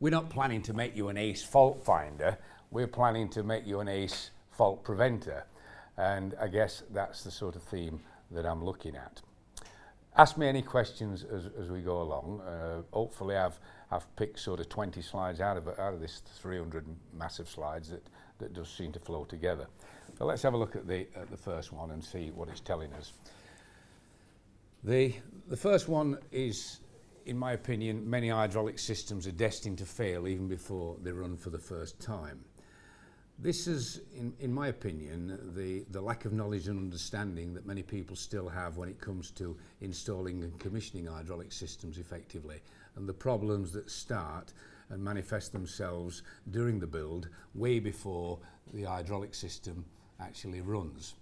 we're not planning to make you an ace fault finder, we're planning to make you an ace fault preventer. And I guess that's the sort of theme that I'm looking at. Ask me any questions as we go along. Hopefully I've picked sort of 20 slides out of this 300 massive slides that does seem to flow together. So let's have a look at the first one and see what it's telling us. The first one is, in my opinion, many hydraulic systems are destined to fail even before they run for the first time. This is, in my opinion, the lack of knowledge and understanding that many people still have when it comes to installing and commissioning hydraulic systems effectively, and the problems that start and manifest themselves during the build way before the hydraulic system actually runs.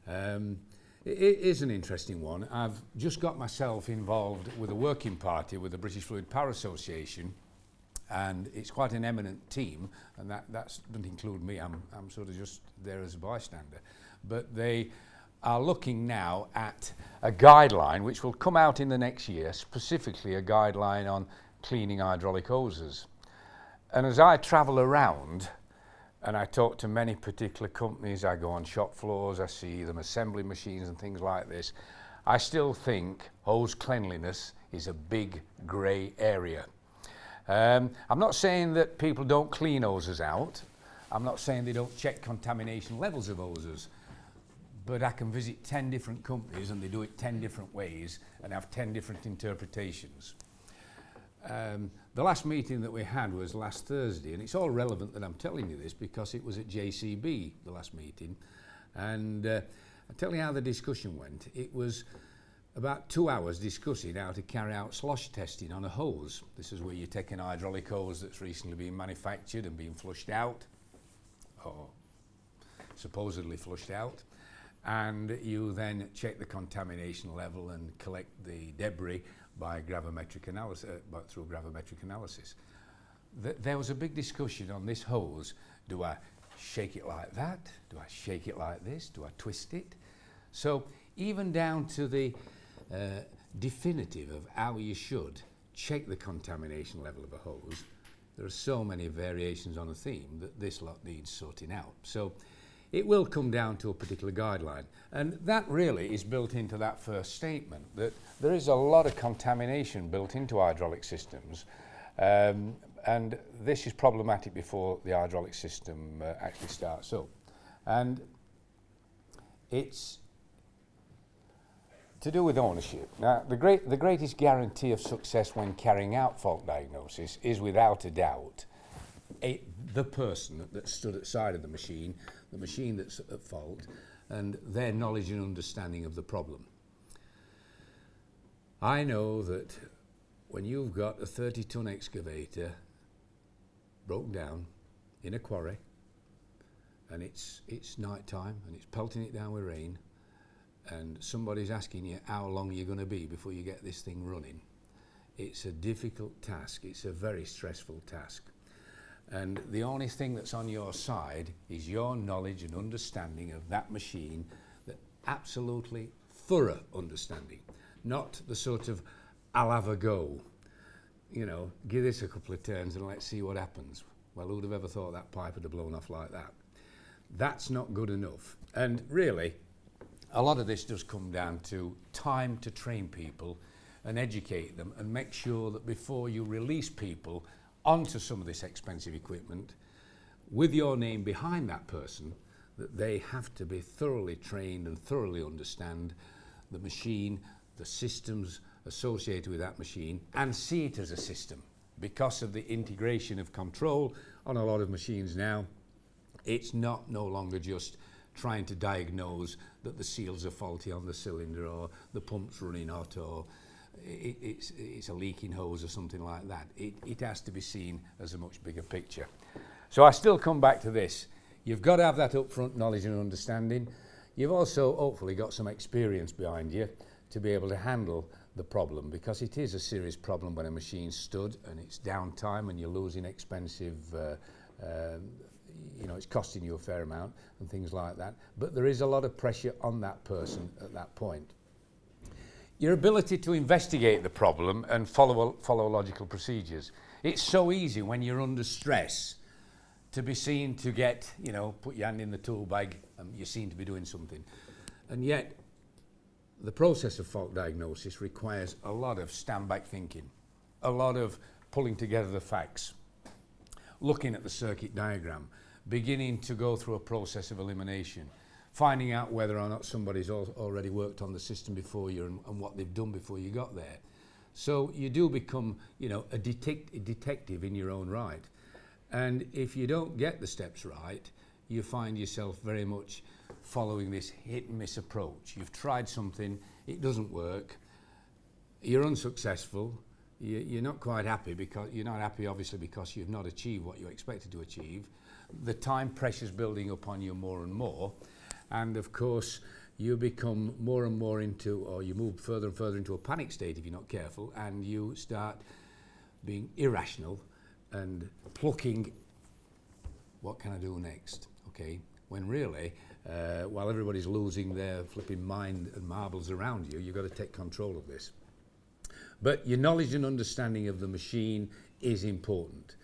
It is an interesting one. I've just got myself involved with a working party with the British Fluid Power Association, and it's quite an eminent team, and that doesn't include me. I'm sort of just there as a bystander. But they are looking now at a guideline which will come out in the next year, specifically a guideline on cleaning hydraulic hoses. And as I travel around and I talk to many particular companies, I go on shop floors, I see them assembling machines and things like this, I still think hose cleanliness is a big grey area. I'm not saying that people don't clean hoses out. I'm not saying they don't check contamination levels of hoses. But I can visit 10 different companies and they do it 10 different ways and have 10 different interpretations. The last meeting that we had was last Thursday, and it's all relevant that I'm telling you this because it was at JCB, the last meeting. And I'll tell you how the discussion went. It was about 2 hours discussing how to carry out slosh testing on a hose. This is where you take an hydraulic hose that's recently been manufactured and been flushed out, or supposedly flushed out, and you then check the contamination level and collect the debris by gravimetric analysis, through gravimetric analysis. There was a big discussion on this hose. Do I shake it like that? Do I shake it like this? Do I twist it? So even down to the definitive of how you should check the contamination level of a hose, there are so many variations on a theme that this lot needs sorting out. So it will come down to a particular guideline, and that really is built into that first statement, that there is a lot of contamination built into hydraulic systems, and this is problematic before the hydraulic system actually starts up. And it's to do with ownership. Now, the greatest guarantee of success when carrying out fault diagnosis is, without a doubt, the person that stood at the side of the machine that's at fault, and their knowledge and understanding of the problem. I know that when you've got a 30-ton excavator broken down in a quarry, and it's night time and it's pelting it down with rain, and somebody's asking you how long you're going to be before you get this thing running, it's a difficult task. It's a very stressful task. And the only thing that's on your side is your knowledge and understanding of that machine, that absolutely thorough understanding, not the sort of I'll have a go, you know, give this a couple of turns and let's see what happens. Well, who'd have ever thought that pipe would have blown off like that? That's not good enough. And really, a lot of this does come down to time to train people and educate them and make sure that before you release people onto some of this expensive equipment, with your name behind that person, that they have to be thoroughly trained and thoroughly understand the machine, the systems associated with that machine, and see it as a system. Because of the integration of control on a lot of machines now, it's no longer just trying to diagnose that the seals are faulty on the cylinder, or the pump's running hot, or it's a leaking hose or something like that. It has to be seen as a much bigger picture. So I still come back to this. You've got to have that upfront knowledge and understanding. You've also hopefully got some experience behind you to be able to handle the problem, because it is a serious problem when a machine's stood and it's downtime and you're losing expensive, you know, it's costing you a fair amount and things like that. But there is a lot of pressure on that person at that point. Your ability to investigate the problem and follow logical procedures. It's so easy when you're under stress to be seen to get, put your hand in the tool bag and you seem to be doing something. And yet, the process of fault diagnosis requires a lot of stand-back thinking, a lot of pulling together the facts, looking at the circuit diagram, beginning to go through a process of elimination, finding out whether or not somebody's already worked on the system before you and what they've done before you got there. So you do become, a detective in your own right. And if you don't get the steps right, you find yourself very much following this hit and miss approach. You've tried something, it doesn't work, you're unsuccessful, you're not quite happy because you're not happy obviously because you've not achieved what you expected to achieve. The time pressure's building up on you more and more, and of course you become more and more into, or you move further and further into a panic state if you're not careful, and you start being irrational and plucking, what can I do next, okay? When really, while everybody's losing their flipping mind and marbles around you, you've got to take control of this. But your knowledge and understanding of the machine is important.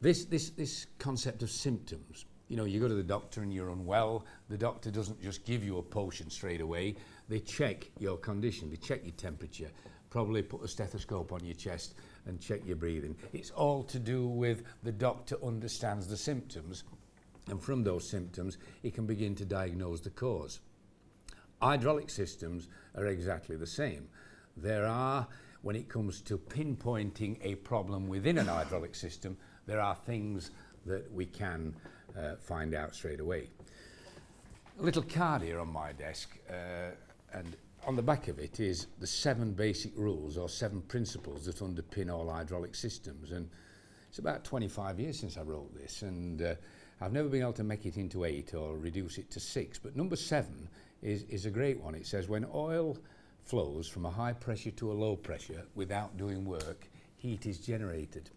This concept of symptoms, you go to the doctor and you're unwell, the doctor doesn't just give you a potion straight away, they check your condition, they check your temperature, probably put a stethoscope on your chest and check your breathing. It's all to do with the doctor understands the symptoms, and from those symptoms he can begin to diagnose the cause. Hydraulic systems are exactly the same. There are, when it comes to pinpointing a problem within an hydraulic system, there are things that we can find out straight away. A little card here on my desk, and on the back of it is the 7 basic rules or 7 principles that underpin all hydraulic systems. And it's about 25 years since I wrote this, and I've never been able to make it into 8 or reduce it to 6. But number 7 is a great one. It says, when oil flows from a high pressure to a low pressure without doing work, heat is generated.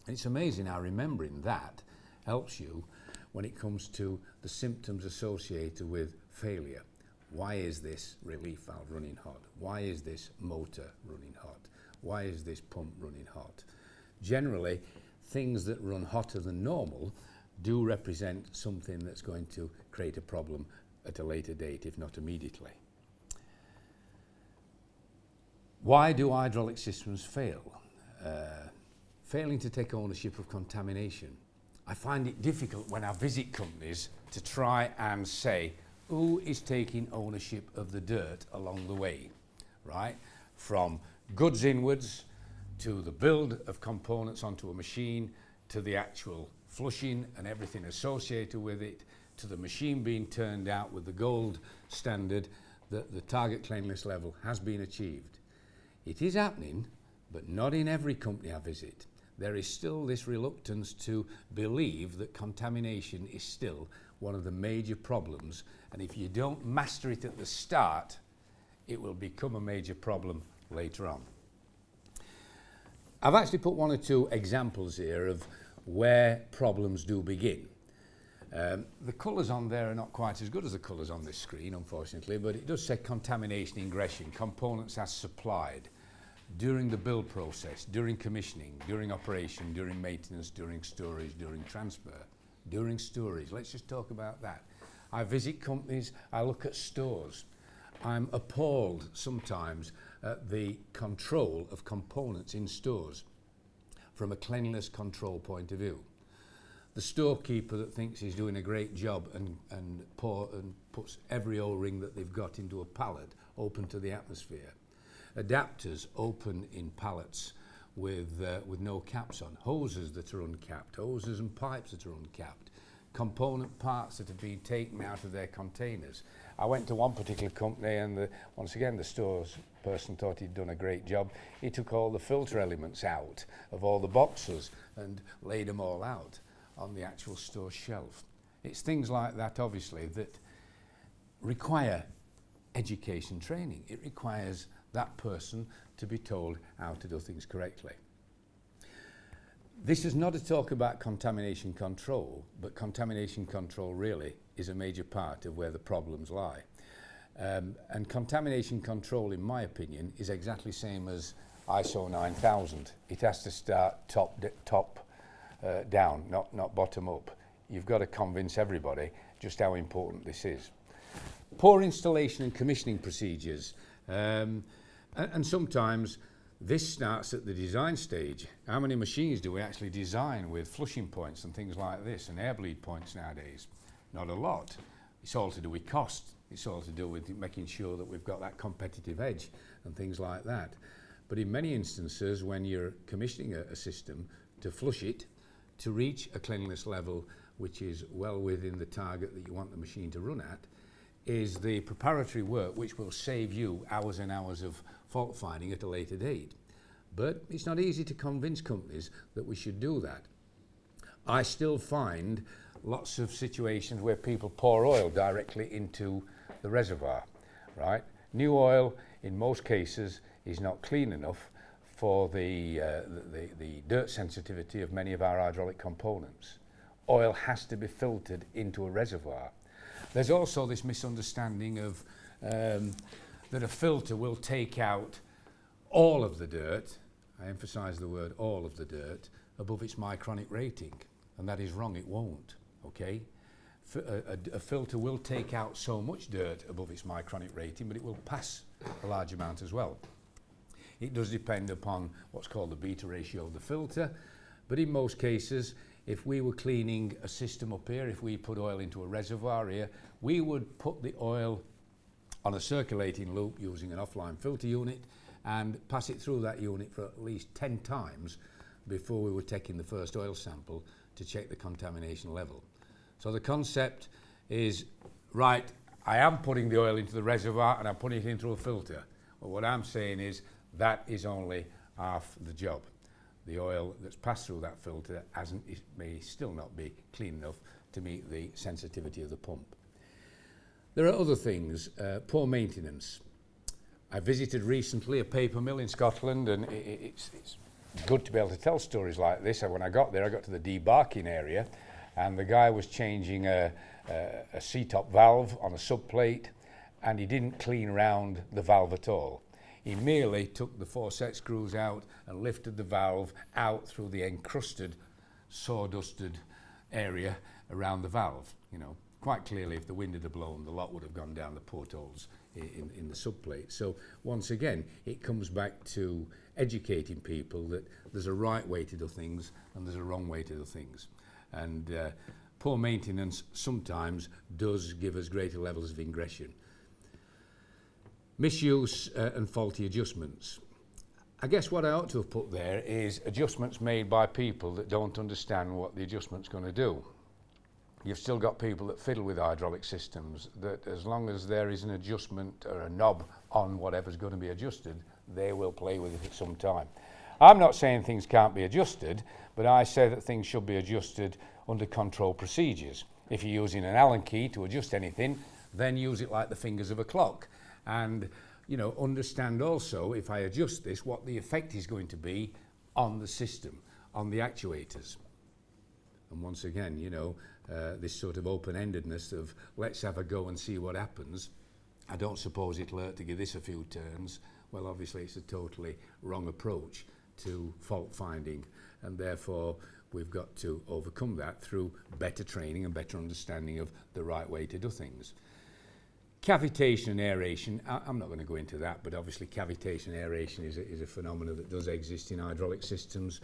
And it's amazing how remembering that helps you when it comes to the symptoms associated with failure. Why is this relief valve running hot? Why is this motor running hot? Why is this pump running hot? Generally, things that run hotter than normal do represent something that's going to create a problem at a later date, if not immediately. Why do hydraulic systems fail? Failing to take ownership of contamination. I find it difficult when I visit companies to try and say, who is taking ownership of the dirt along the way, right? From goods inwards to the build of components onto a machine, to the actual flushing and everything associated with it, to the machine being turned out with the gold standard that the target cleanliness level has been achieved. It is happening, but not in every company I visit. There is still this reluctance to believe that contamination is still one of the major problems, and if you don't master it at the start, it will become a major problem later on. I've actually put 1 or 2 examples here of where problems do begin. The colours on there are not quite as good as the colours on this screen, unfortunately, but it does say contamination ingression, components as supplied, during the build process, during commissioning, during operation, during maintenance, during storage, during transfer, during storage. Let's just talk about that. I visit companies, I look at stores. I'm appalled sometimes at the control of components in stores from a cleanliness control point of view. The storekeeper that thinks he's doing a great job and puts every O-ring that they've got into a pallet open to the atmosphere. Adapters open in pallets with no caps on. Hoses that are uncapped. Hoses and pipes that are uncapped. Component parts that have been taken out of their containers. I went to one particular company and once again the stores person thought he'd done a great job. He took all the filter elements out of all the boxes and laid them all out on the actual store shelf. It's things like that obviously that require education training. It requires that person to be told how to do things correctly. This is not a talk about contamination control, but contamination control really is a major part of where the problems lie. And contamination control, in my opinion, is exactly the same as ISO 9000. It has to start top down, not bottom up. You've got to convince everybody just how important this is. Poor installation and commissioning procedures. And sometimes this starts at the design stage. How many machines do we actually design with flushing points and things like this and air bleed points nowadays? Not a lot. It's all to do with cost. It's all to do with making sure that we've got that competitive edge and things like that. But in many instances, when you're commissioning a system, to flush it, to reach a cleanliness level which is well within the target that you want the machine to run at, is the preparatory work which will save you hours and hours of fault finding at a later date. But it's not easy to convince companies that we should do that. I still find lots of situations where people pour oil directly into the reservoir, right? New oil, in most cases, is not clean enough for the dirt sensitivity of many of our hydraulic components. Oil has to be filtered into a reservoir. There's also this misunderstanding of that a filter will take out all of the dirt, I emphasize the word all of the dirt, above its micronic rating. And that is wrong, it won't, okay? A filter will take out so much dirt above its micronic rating, but it will pass a large amount as well. It does depend upon what's called the beta ratio of the filter, but in most cases, if we were cleaning a system up here, if we put oil into a reservoir here, we would put the oil on a circulating loop using an offline filter unit and pass it through that unit for at least 10 times before we were taking the first oil sample to check the contamination level. So the concept is, right, I am putting the oil into the reservoir and I'm putting it in through a filter. But what I'm saying is that is only half the job. The oil that's passed through that filter it may still not be clean enough to meet the sensitivity of the pump. There are other things, poor maintenance. I visited recently a paper mill in Scotland, and it's good to be able to tell stories like this. And when I got there, I got to the debarking area, and the guy was changing a C-top valve on a subplate, and he didn't clean around the valve at all. He merely took the 4 set screws out and lifted the valve out through the encrusted, sawdusted area around the valve. You know, quite clearly, if the wind had blown, the lot would have gone down the portholes in the subplate. So once again, it comes back to educating people that there's a right way to do things and there's a wrong way to do things. And poor maintenance sometimes does give us greater levels of ingression. Misuse and faulty adjustments. I guess what I ought to have put there is adjustments made by people that don't understand what the adjustment's going to do. You've still got people that fiddle with hydraulic systems, that as long as there is an adjustment or a knob on whatever's going to be adjusted, they will play with it at some time. I'm not saying things can't be adjusted, but I say that things should be adjusted under control procedures. If you're using an Allen key to adjust anything, then use it like the fingers of a clock. And, you know, understand also, if I adjust this, what the effect is going to be on the system, on the actuators. And once again, you know, this sort of open-endedness of let's have a go and see what happens. I don't suppose it'll hurt to give this a few turns. Well, obviously it's a totally wrong approach to fault finding, and therefore we've got to overcome that through better training and better understanding of the right way to do things. Cavitation and aeration, I'm not going to go into that, but obviously cavitation and aeration is a phenomenon that does exist in hydraulic systems.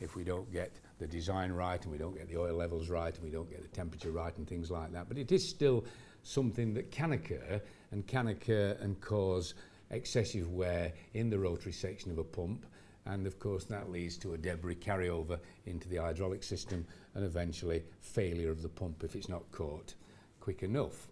If we don't get the design right and we don't get the oil levels right and we don't get the temperature right and things like that, but it is still something that can occur and cause excessive wear in the rotary section of a pump, and of course that leads to a debris carryover into the hydraulic system and eventually failure of the pump if it's not caught quick enough.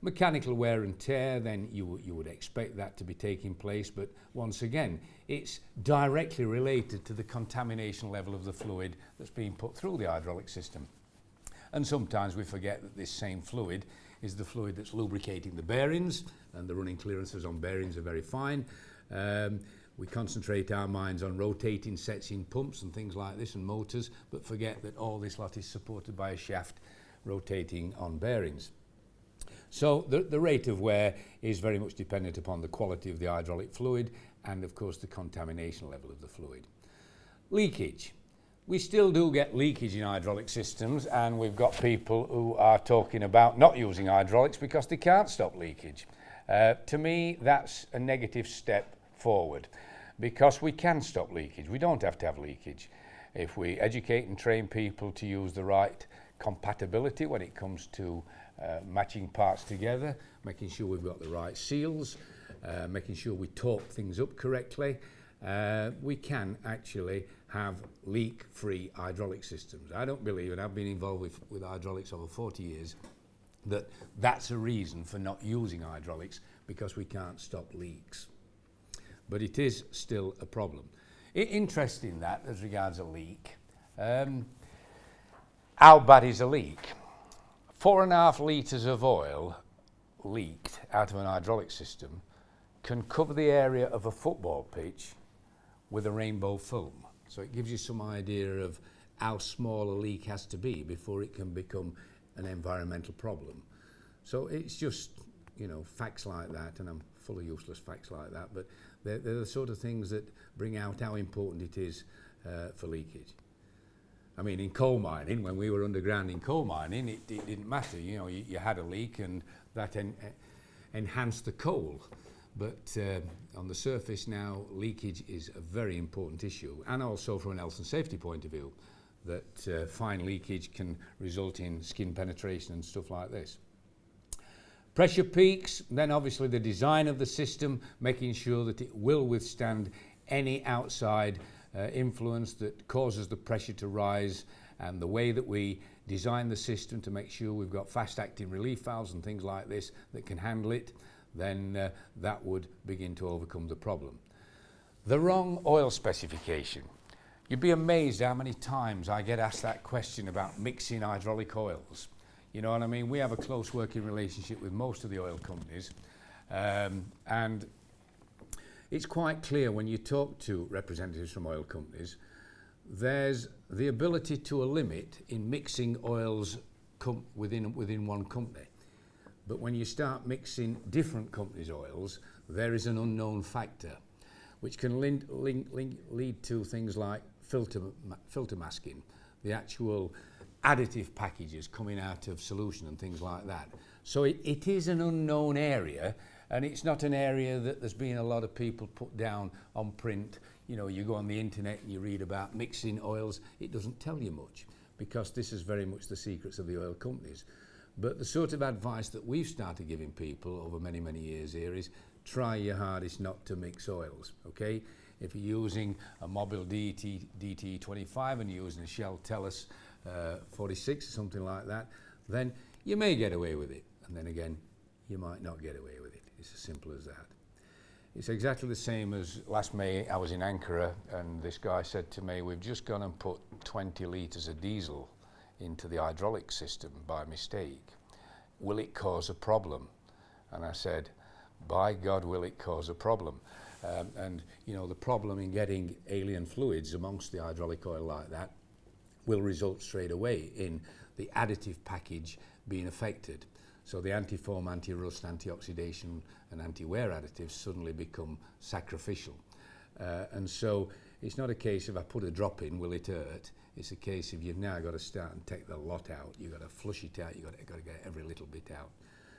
Mechanical wear and tear, then you would expect that to be taking place, but once again it's directly related to the contamination level of the fluid that's being put through the hydraulic system. And sometimes we forget that this same fluid is the fluid that's lubricating the bearings, and the running clearances on bearings are very fine. We concentrate our minds on rotating sets in pumps and things like this and motors, but forget that all this lot is supported by a shaft rotating on bearings. So the rate of wear is very much dependent upon the quality of the hydraulic fluid and of course the contamination level of the fluid. Leakage. We still do get leakage in hydraulic systems, and we've got people who are talking about not using hydraulics because they can't stop leakage. To me, that's a negative step forward because we can stop leakage. We don't have to have leakage. If we educate and train people to use the right compatibility when it comes to matching parts together, making sure we've got the right seals, making sure we torque things up correctly, we can actually have leak-free hydraulic systems. I don't believe, and I've been involved with hydraulics over 40 years, that that's a reason for not using hydraulics, because we can't stop leaks. But it is still a problem. Interesting that, as regards a leak. How bad is a leak? 4.5 litres of oil leaked out of an hydraulic system can cover the area of a football pitch with a rainbow film. So it gives you some idea of how small a leak has to be before it can become an environmental problem. So it's just, you know, facts like that, and I'm full of useless facts like that, but they're the sort of things that bring out how important it is for leakage. I mean, in coal mining, when we were underground in coal mining, it didn't matter. You know, you had a leak and that enhanced the coal. But on the surface now, leakage is a very important issue, and also from an health and safety point of view, that fine leakage can result in skin penetration and stuff like this. Pressure peaks, then obviously the design of the system, making sure that it will withstand any outside influence that causes the pressure to rise, and the way that we design the system to make sure we've got fast-acting relief valves and things like this that can handle it, then that would begin to overcome the problem. The wrong oil specification. You'd be amazed how many times I get asked that question about mixing hydraulic oils. You know what I mean? We have a close working relationship with most of the oil companies, and it's quite clear when you talk to representatives from oil companies, there's the ability to a limit in mixing oils within one company. But when you start mixing different companies' oils, there is an unknown factor, which can lead to things like filter masking, the actual additive packages coming out of solution and things like that. So it is an unknown area, and it's not an area that there's been a lot of people put down on print. You know, you go on the internet and you read about mixing oils, it doesn't tell you much, because this is very much the secrets of the oil companies. But the sort of advice that we've started giving people over many, many years here is try your hardest not to mix oils, okay? If you're using a Mobil DT25 and you're using a Shell Tellus 46 or something like that, then you may get away with it. And then again, you might not get away with it. It's as simple as that. It's exactly the same as last May I was in Ankara, and this guy said to me, we've just gone and put 20 litres of diesel into the hydraulic system by mistake. Will it cause a problem? And I said, by God, will it cause a problem? And you know, the problem in getting alien fluids amongst the hydraulic oil like that will result straight away in the additive package being affected. So the anti-foam, anti-rust, anti-oxidation and anti-wear additives suddenly become sacrificial. And so it's not a case of I put a drop in, will it hurt? It's a case of you've now got to start and take the lot out. You've got to flush it out. You've got to get every little bit out.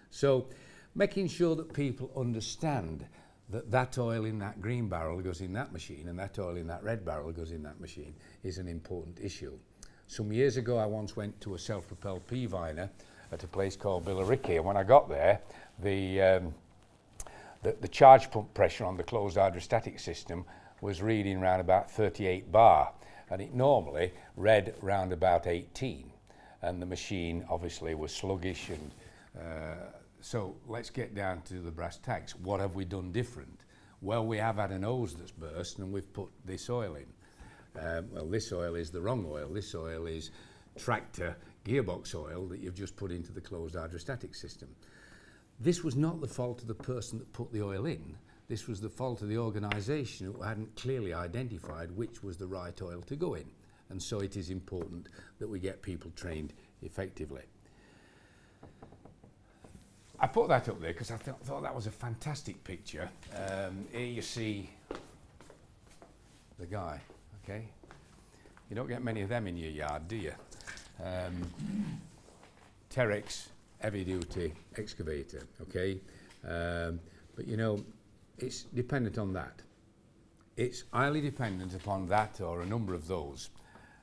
So making sure that people understand that that oil in that green barrel goes in that machine and that oil in that red barrel goes in that machine is an important issue. Some years ago, I once went to a self-propelled P-Viner at a place called Billericay, and when I got there, the charge pump pressure on the closed hydrostatic system was reading around about 38 bar, and it normally read round about 18, and the machine obviously was sluggish. And so let's get down to the brass tacks. What have we done different? Well, we have had an hose that's burst and we've put this oil in. Well, this oil is the wrong oil. This oil is tractor gearbox oil that you've just put into the closed hydrostatic system. This was not the fault of the person that put the oil in. This was the fault of the organisation who hadn't clearly identified which was the right oil to go in. And so it is important that we get people trained effectively. I put that up there because I thought that was a fantastic picture. Here you see the guy, okay? You don't get many of them in your yard, do you? Terex heavy duty excavator, okay? But you know, it's dependent on that. It's highly dependent upon that or a number of those.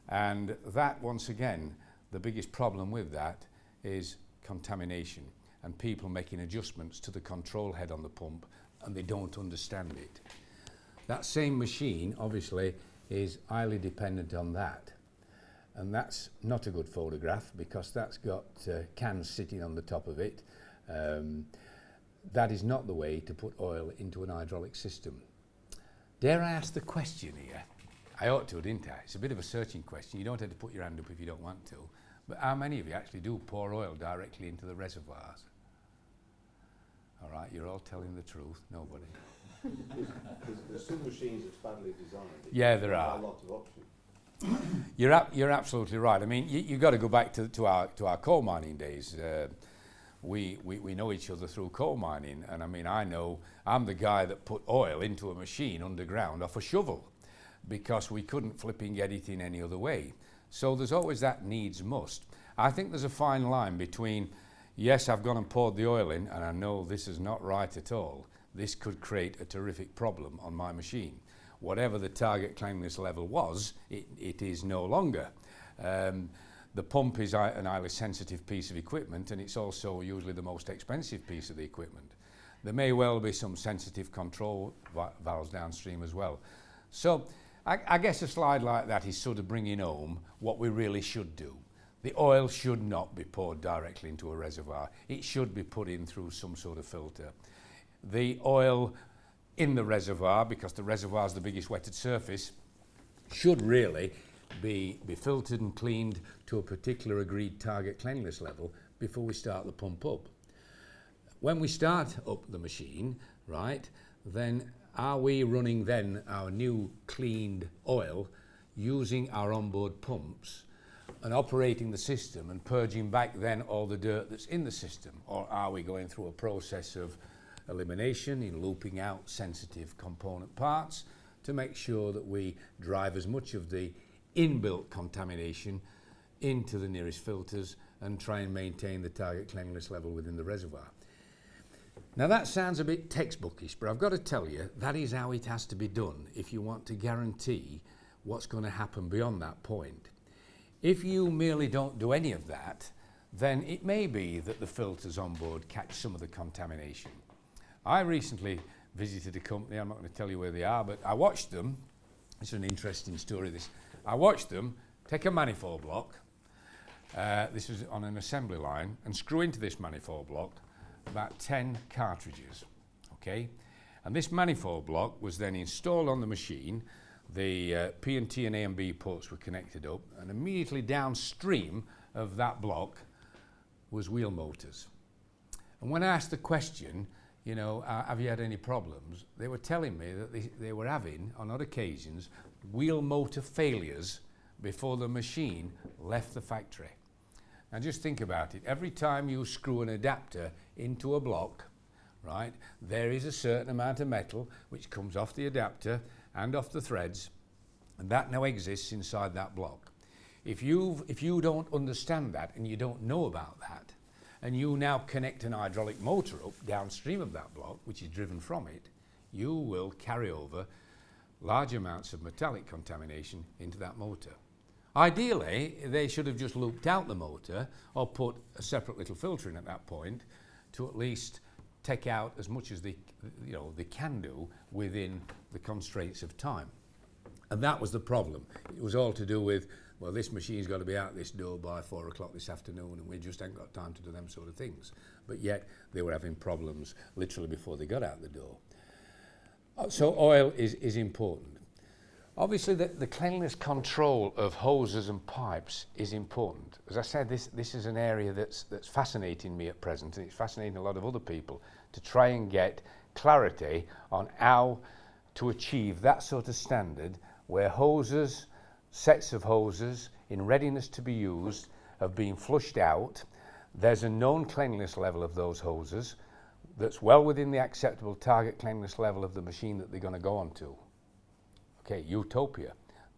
And that, once again, the biggest problem with that is contamination and people making adjustments to the control head on the pump and they don't understand it. That same machine, obviously, is highly dependent on that. And that's not a good photograph because that's got cans sitting on the top of it. That is not the way to put oil into an hydraulic system. Dare I ask the question here? I ought to, didn't I? It's a bit of a searching question. You don't have to put your hand up if you don't want to. But how many of you actually do pour oil directly into the reservoirs? All right, you're all telling the truth. Nobody. There's some machines that's badly designed. Yeah, there are. A lot of options. You're absolutely right. I mean, you've got to go back to our coal mining days. We know each other through coal mining, and I mean, I'm the guy that put oil into a machine underground off a shovel because we couldn't flipping get it in any other way. So there's always that needs must. I think there's a fine line between, yes, I've gone and poured the oil in, and I know this is not right at all. This could create a terrific problem on my machine. Whatever the target cleanliness level was, it is no longer. The pump is an highly sensitive piece of equipment, and it's also usually the most expensive piece of the equipment. There may well be some sensitive control valves downstream as well. So I guess a slide like that is sort of bringing home what we really should do. The oil should not be poured directly into a reservoir. It should be put in through some sort of filter. The oil in the reservoir, because the reservoir is the biggest wetted surface, should really be filtered and cleaned to a particular agreed target cleanliness level before we start the pump up. When we start up the machine, right, then are we running then our new cleaned oil using our onboard pumps and operating the system and purging back then all the dirt that's in the system? Or are we going through a process of elimination in looping out sensitive component parts to make sure that we drive as much of the inbuilt contamination into the nearest filters and try and maintain the target cleanliness level within the reservoir? Now that sounds a bit textbookish, but I've got to tell you that is how it has to be done if you want to guarantee what's going to happen beyond that point. If you merely don't do any of that, then it may be that the filters on board catch some of the contamination. I recently visited a company, I'm not going to tell you where they are, but I watched them. It's an interesting story, this. I watched them take a manifold block, this was on an assembly line, and screw into this manifold block about 10 cartridges, okay? And this manifold block was then installed on the machine. The P&T and A and B ports were connected up, and immediately downstream of that block was wheel motors. And when I asked the question, you know, have you had any problems? They were telling me that they were having, on odd occasions, wheel motor failures before the machine left the factory. Now just think about it. Every time you screw an adapter into a block, right, there is a certain amount of metal which comes off the adapter and off the threads, and that now exists inside that block. If you don't understand that and you don't know about that, and you now connect an hydraulic motor up downstream of that block, which is driven from it, you will carry over large amounts of metallic contamination into that motor. Ideally, they should have just looped out the motor or put a separate little filter in at that point to at least take out as much as they can do within the constraints of time. And that was the problem. It was all to do with, well, this machine's got to be out this door by 4 o'clock this afternoon and we just ain't got time to do them sort of things. But yet they were having problems literally before they got out the door. So oil is important. Obviously the cleanliness control of hoses and pipes is important. As I said, this is an area that's fascinating me at present, and it's fascinating a lot of other people to try and get clarity on how to achieve that sort of standard where hoses, sets of hoses in readiness to be used have been flushed out, There's a known cleanliness level of those hoses that's well within the acceptable target cleanliness level of the machine that they're going to go onto. Okay, utopia.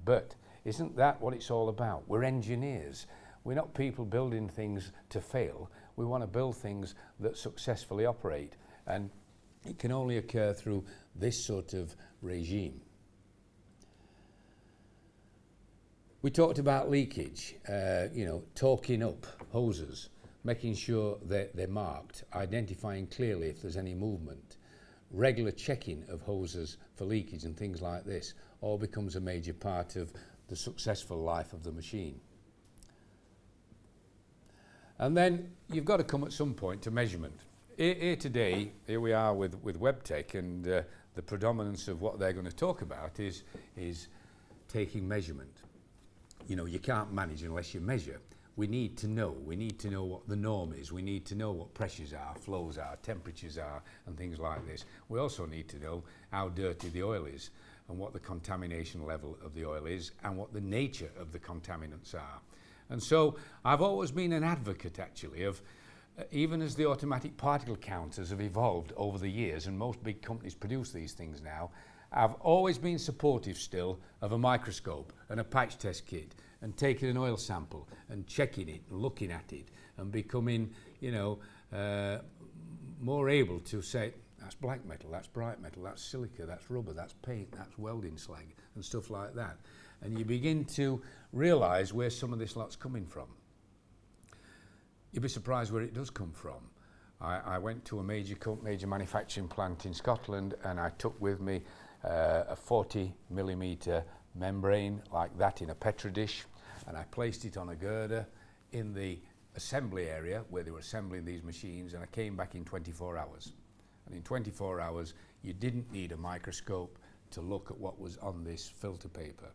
But isn't that what it's all about? We're engineers. We're not people building things to fail. We want to build things that successfully operate. And it can only occur through this sort of regime. We talked about leakage, torquing up hoses, making sure that they're marked, identifying clearly if there's any movement, regular checking of hoses for leakage and things like this all becomes a major part of the successful life of the machine. And then you've got to come at some point to measurement. Here today, here we are with WebTech, and the predominance of what they're going to talk about is taking measurement. You know, you can't manage unless you measure. We need to know what the norm is. We need to know what pressures are, flows are, temperatures are, and things like this. We also need to know how dirty the oil is and what the contamination level of the oil is and what the nature of the contaminants are. And so I've always been an advocate, actually, of even as the automatic particle counters have evolved over the years, and most big companies produce these things now, I've always been supportive still of a microscope and a patch test kit and taking an oil sample and checking it and looking at it and becoming, more able to say, that's black metal, that's bright metal, that's silica, that's rubber, that's paint, that's welding slag and stuff like that. And you begin to realise where some of this lot's coming from. You'll be surprised where it does come from. I went to a major manufacturing plant in Scotland, and I took with me a 40mm membrane like that in a Petri dish, and I placed it on a girder in the assembly area where they were assembling these machines, and I came back in 24 hours. And in 24 hours, you didn't need a microscope to look at what was on this filter paper.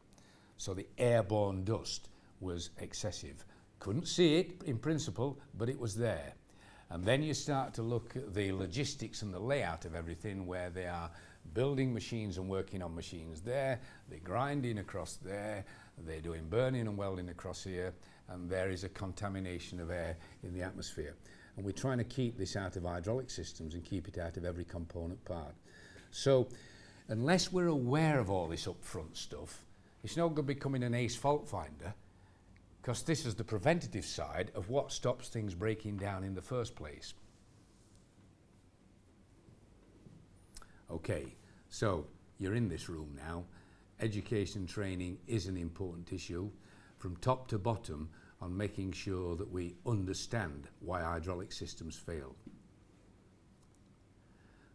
So the airborne dust was excessive. Couldn't see it in principle, but it was there. And then you start to look at the logistics and the layout of everything, where they are building machines and working on machines there, they're grinding across there, they're doing burning and welding across here, and there is a contamination of air in the atmosphere. And we're trying to keep this out of hydraulic systems and keep it out of every component part. So unless we're aware of all this upfront stuff, it's no good becoming an ace fault finder, because this is the preventative side of what stops things breaking down in the first place. Okay, so you're in this room now. Education training is an important issue from top to bottom on making sure that we understand why hydraulic systems fail.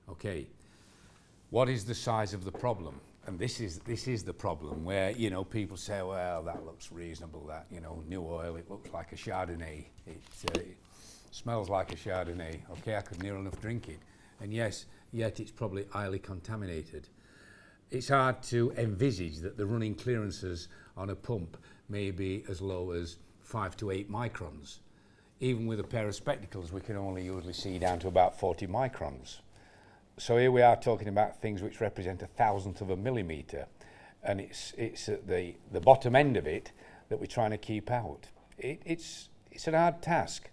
Okay, what is the size of the problem? And this is the problem where, people say, well, that looks reasonable, that, new oil, it looks like a Chardonnay, it smells like a Chardonnay, okay, I could near enough drink it. And yes, yet it's probably highly contaminated. It's hard to envisage that the running clearances on a pump may be as low as 5 to 8 microns. Even with a pair of spectacles, we can only usually see down to about 40 microns. So here we are talking about things which represent 1,000th of a millimetre, and it's at the bottom end of it that we're trying to keep out. It's an hard task.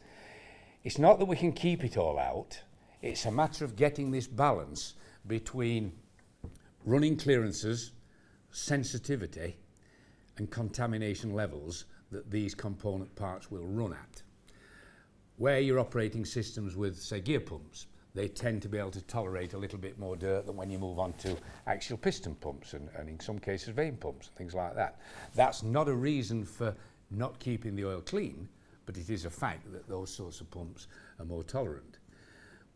It's not that we can keep it all out, it's a matter of getting this balance between running clearances, sensitivity and contamination levels that these component parts will run at. Where you're operating systems with, say, gear pumps, they tend to be able to tolerate a little bit more dirt than when you move on to axial piston pumps and in some cases vane pumps and things like that. That's not a reason for not keeping the oil clean, but it is a fact that those sorts of pumps are more tolerant.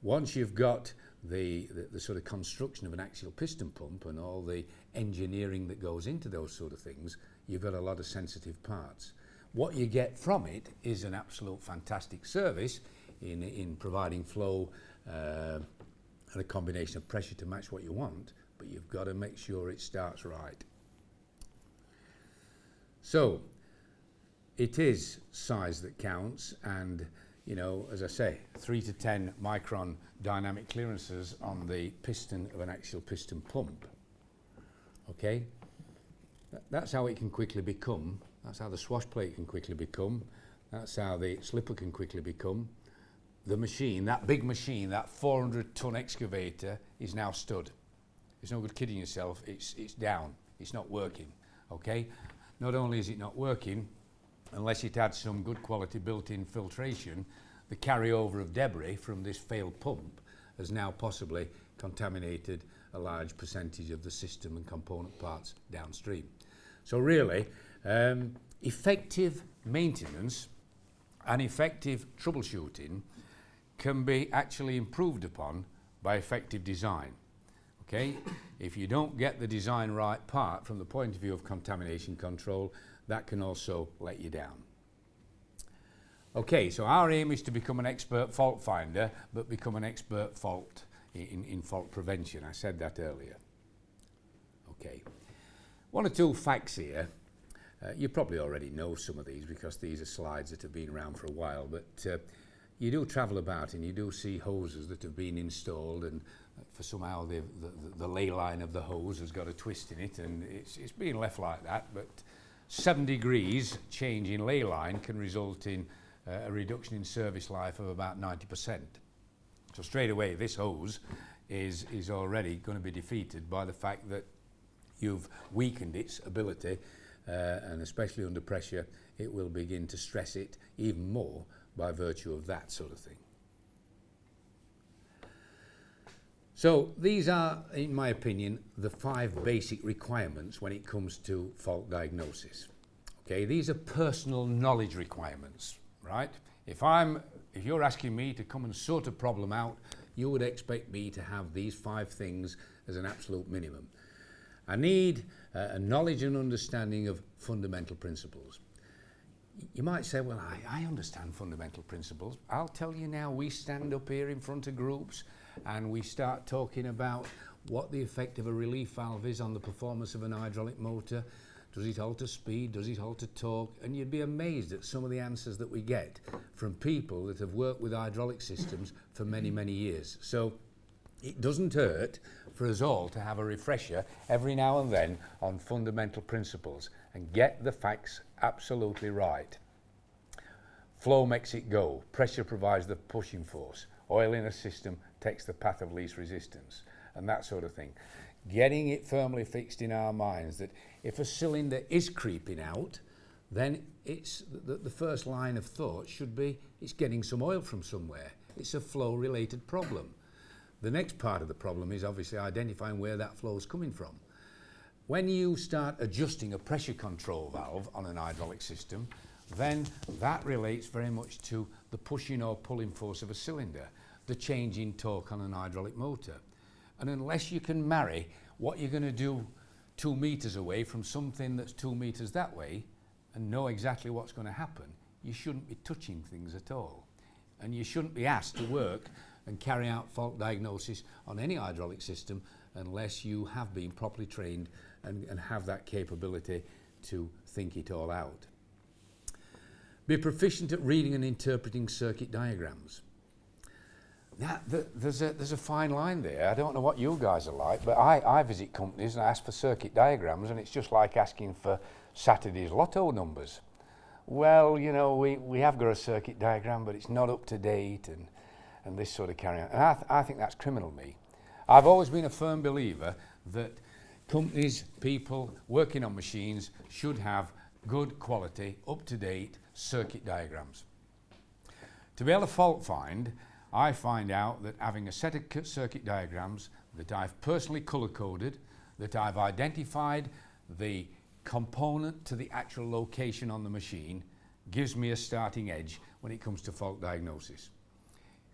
Once you've got the sort of construction of an axial piston pump and all the engineering that goes into those sort of things, you've got a lot of sensitive parts. What you get from it is an absolute fantastic service in providing flow and a combination of pressure to match what you want, but you've got to make sure it starts right. So it is size that counts, and as I say, 3 to 10 micron dynamic clearances on the piston of an axial piston pump. Okay, that's how it can quickly become. That's how the swash plate can quickly become. That's how the slipper can quickly become. the machine, that big machine, that 400-ton excavator is now stood. It's no good kidding yourself, it's down, it's not working, okay? Not only is it not working, unless it had some good quality built-in filtration, the carryover of debris from this failed pump has now possibly contaminated a large percentage of the system and component parts downstream. So really, effective maintenance and effective troubleshooting can be actually improved upon by effective design. Okay? If you don't get the design right part from the point of view of contamination control, that can also let you down. Okay, so our aim is to become an expert fault finder, but become an expert in fault prevention. I said that earlier. Okay, one or two facts here. You probably already know some of these because these are slides that have been around for a while, but you do travel about and you do see hoses that have been installed, and for somehow the ley line of the hose has got a twist in it, and it's being left like that, but 7 degrees change in ley line can result in a reduction in service life of about 90%. So straight away this hose is already going to be defeated by the fact that you've weakened its ability, and especially under pressure it will begin to stress it even more by virtue of that sort of thing. So these are, in my opinion, the 5 basic requirements when it comes to fault diagnosis. Okay, these are personal knowledge requirements, right? If you're asking me to come and sort a problem out, you would expect me to have these 5 things as an absolute minimum. I need a knowledge and understanding of fundamental principles. You might say, well, I understand fundamental principles. I'll tell you now, we stand up here in front of groups and we start talking about what the effect of a relief valve is on the performance of an hydraulic motor. Does it alter speed? Does it alter torque? And you'd be amazed at some of the answers that we get from people that have worked with hydraulic systems for many, many years. So it doesn't hurt for us all to have a refresher every now and then on fundamental principles and get the facts absolutely right. Flow makes it go. Pressure provides the pushing force. Oil in a system takes the path of least resistance, and that sort of thing. Getting it firmly fixed in our minds that if a cylinder is creeping out, then it's the first line of thought should be it's getting some oil from somewhere. It's a flow related problem. The next part of the problem is obviously identifying where that flow is coming from. When you start adjusting a pressure control valve on an hydraulic system, then that relates very much to the pushing or pulling force of a cylinder, the change in torque on an hydraulic motor. And unless you can marry what you're going to do 2 meters away from something that's 2 meters that way and know exactly what's going to happen, you shouldn't be touching things at all. And you shouldn't be asked to work and carry out fault diagnosis on any hydraulic system unless you have been properly trained and have that capability to think it all out. Be proficient at reading and interpreting circuit diagrams. Now, there's a fine line there. I don't know what you guys are like, but I visit companies and I ask for circuit diagrams, and it's just like asking for Saturday's lotto numbers. Well, you know, we have got a circuit diagram, but it's not up to date, and this sort of carry on. And I think that's criminal, me. I've always been a firm believer that companies, people working on machines should have good quality, up-to-date circuit diagrams. To be able to fault find, I find out that having a set of circuit diagrams that I've personally color-coded, that I've identified the component to the actual location on the machine, gives me a starting edge when it comes to fault diagnosis.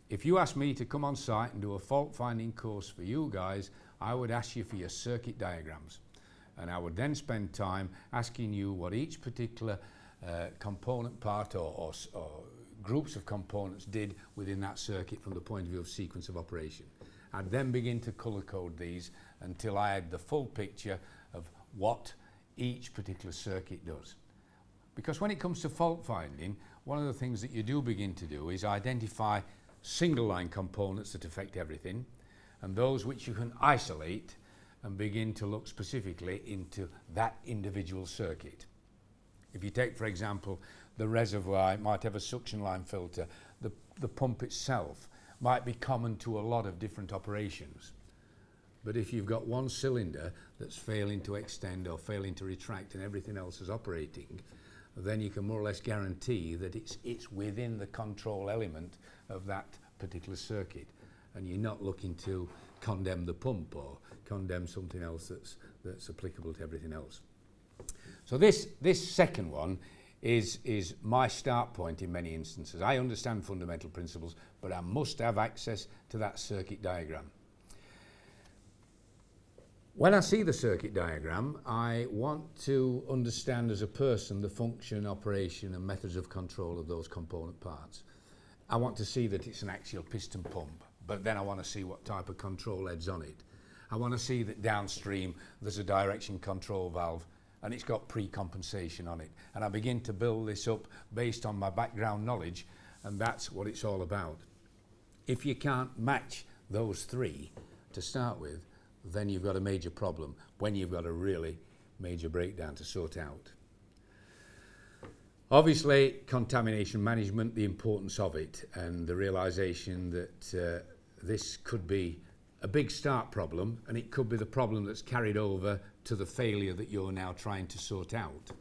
If you ask me to come on site and do a fault finding course for you guys, I would ask you for your circuit diagrams. And I would then spend time asking you what each particular component part or groups of components did within that circuit from the point of view of sequence of operation. I'd then begin to color code these until I had the full picture of what each particular circuit does. Because when it comes to fault finding, one of the things that you do begin to do is identify single line components that affect everything, and those which you can isolate and begin to look specifically into that individual circuit. If you take, for example, the reservoir, it might have a suction line filter. The the pump itself might be common to a lot of different operations. But if you've got one cylinder that's failing to extend or failing to retract and everything else is operating, then you can more or less guarantee that it's within the control element of that particular circuit, and you're not looking to condemn the pump or condemn something else that's applicable to everything else. So this second one is my start point in many instances. I understand fundamental principles, but I must have access to that circuit diagram. When I see the circuit diagram, I want to understand as a person the function, operation and methods of control of those component parts. I want to see that it's an axial piston pump, but then I want to see what type of control head's on it. I want to see that downstream there's a direction control valve and it's got pre-compensation on it. And I begin to build this up based on my background knowledge, and that's what it's all about. If you can't match those three to start with, then you've got a major problem when you've got a really major breakdown to sort out. Obviously, contamination management, the importance of it, and the realization that this could be a big start problem, and it could be the problem that's carried over to the failure that you're now trying to sort out.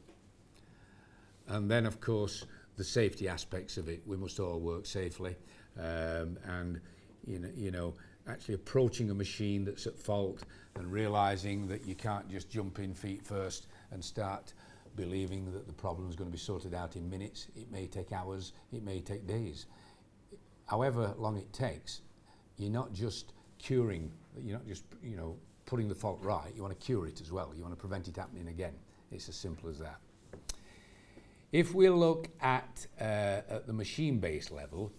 And then, of course, the safety aspects of it. We must all work safely, and you know, actually approaching a machine that's at fault and realizing that you can't just jump in feet first and start believing that the problem is going to be sorted out in minutes. It may take hours, it may take days. However long it takes, you're not just curing, you're not just putting the fault right, you want to cure it as well. You want to prevent it happening again. It's as simple as that. If we look at the machine-based level,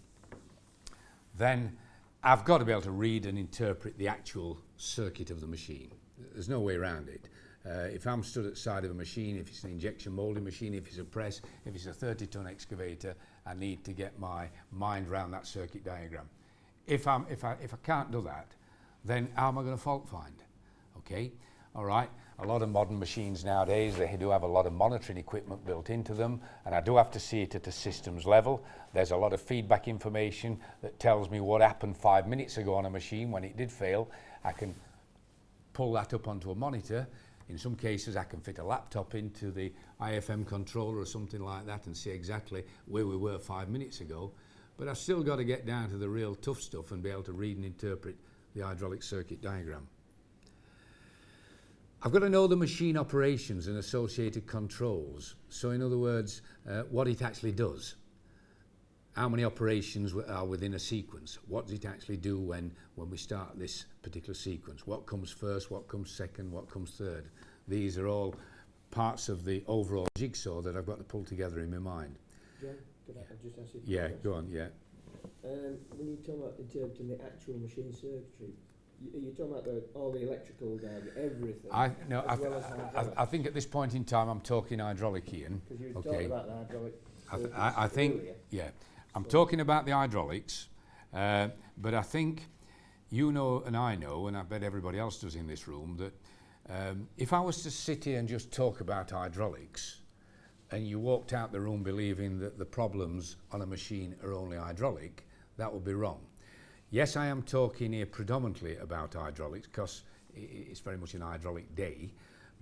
then I've got to be able to read and interpret the actual circuit of the machine. There's no way around it. If I'm stood at the side of a machine, if it's an injection molding machine, if it's a press, if it's a 30-ton excavator, I need to get my mind around that circuit diagram. If I can't do that, then how am I going to fault find? Okay, all right. A lot of modern machines nowadays, they do have a lot of monitoring equipment built into them, and I do have to see it at a systems level. There's a lot of feedback information that tells me what happened 5 minutes ago on a machine when it did fail. I can pull that up onto a monitor. In some cases, I can fit a laptop into the IFM controller or something like that and see exactly where we were 5 minutes ago. But I've still got to get down to the real tough stuff and be able to read and interpret the hydraulic circuit diagram. I've got to know the machine operations and associated controls. So in other words, what it actually does. How many operations are within a sequence? What does it actually do when we start this particular sequence? What comes first, what comes second, what comes third? These are all parts of the overall jigsaw that I've got to pull together in my mind. John, could I just ask you? Yeah, go on, yeah. When you talk about interpreting the actual machine circuitry, you're talking about all the electrical diagram, everything. I think at this point in time I'm talking hydraulic, Ian. Because you were talking about the hydraulic. I think, earlier. yeah, I'm talking about the hydraulics, but I think you know and I know, and I bet everybody else does in this room, that if I was to sit here and just talk about hydraulics, and you walked out the room believing that the problems on a machine are only hydraulic, that would be wrong. Yes, I am talking here predominantly about hydraulics because it's very much an hydraulic day,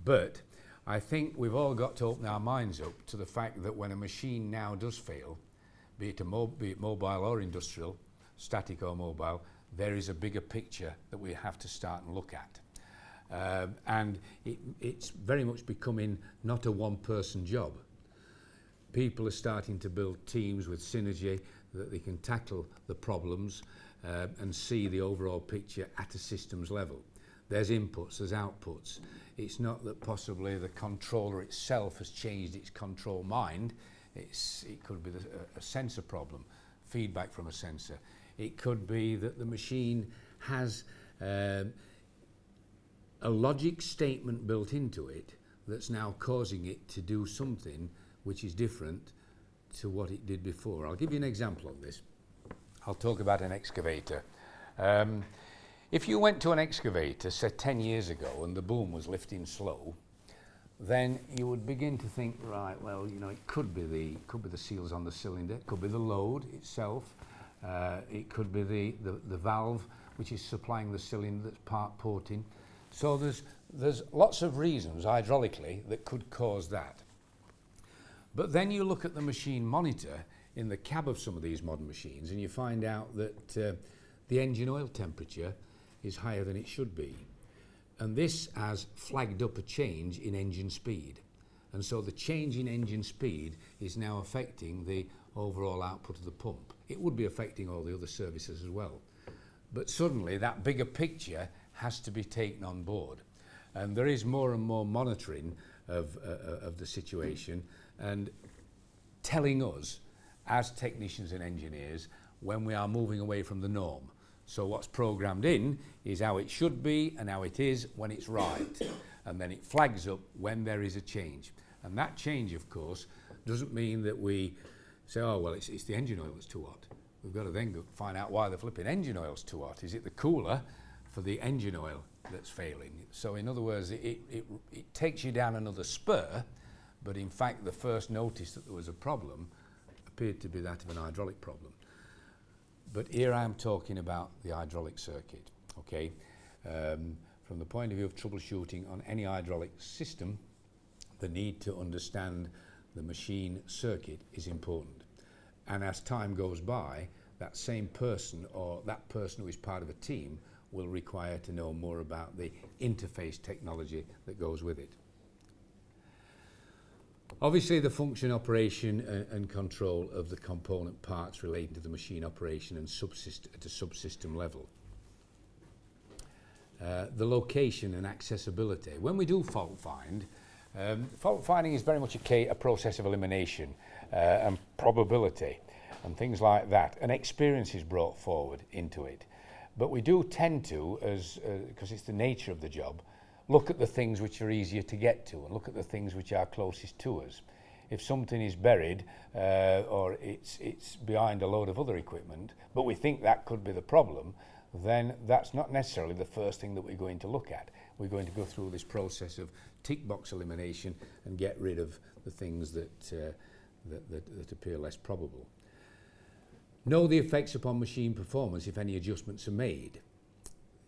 but I think we've all got to open our minds up to the fact that when a machine now does fail, be it mobile or industrial, static or mobile, there is a bigger picture that we have to start and look at. And it's very much becoming not a one-person job. People are starting to build teams with synergy that they can tackle the problems and see the overall picture at a systems level. There's inputs, there's outputs. It's not that possibly the controller itself has changed its control mind. It could be a sensor problem, feedback from a sensor. It could be that the machine has a logic statement built into it that's now causing it to do something which is different to what it did before. I'll give you an example of this. I'll talk about an excavator. If you went to an excavator, say 10 years ago, and the boom was lifting slow, then you would begin to think, right, well, you know, it could be the seals on the cylinder, it could be the load itself, It could be the valve which is supplying the cylinder that's part porting. So there's lots of reasons hydraulically that could cause that. But then you look at the machine monitor in the cab of some of these modern machines and you find out that the engine oil temperature is higher than it should be. And this has flagged up a change in engine speed. And so the change in engine speed is now affecting the overall output of the pump. It would be affecting all the other services as well. But suddenly that bigger picture has to be taken on board. And there is more and more monitoring of the situation and telling us as technicians and engineers when we are moving away from the norm. So what's programmed in is how it should be and how it is when it's right. And then it flags up when there is a change. And that change, of course, doesn't mean that we say, oh, well, it's the engine oil that's too hot. We've got to then go find out why the flipping engine oil's too hot. Is it the cooler for the engine oil that's failing? So in other words, it takes you down another spur, but in fact the first notice that there was a problem appeared to be that of an hydraulic problem. But here I am talking about the hydraulic circuit, okay? From the point of view of troubleshooting on any hydraulic system, the need to understand the machine circuit is important. And as time goes by, that same person or that person who is part of a team will require to know more about the interface technology that goes with it. Obviously, the function, operation and control of the component parts relating to the machine operation and at a subsystem level. The location and accessibility. When we do fault finding is very much a process of elimination and probability and things like that, and experience is brought forward into it. But we do tend to, because it's the nature of the job, look at the things which are easier to get to and look at the things which are closest to us. If something is buried or it's behind a load of other equipment, but we think that could be the problem, then that's not necessarily the first thing that we're going to look at. We're going to go through this process of tick box elimination and get rid of the things that appear less probable. Know the effects upon machine performance if any adjustments are made.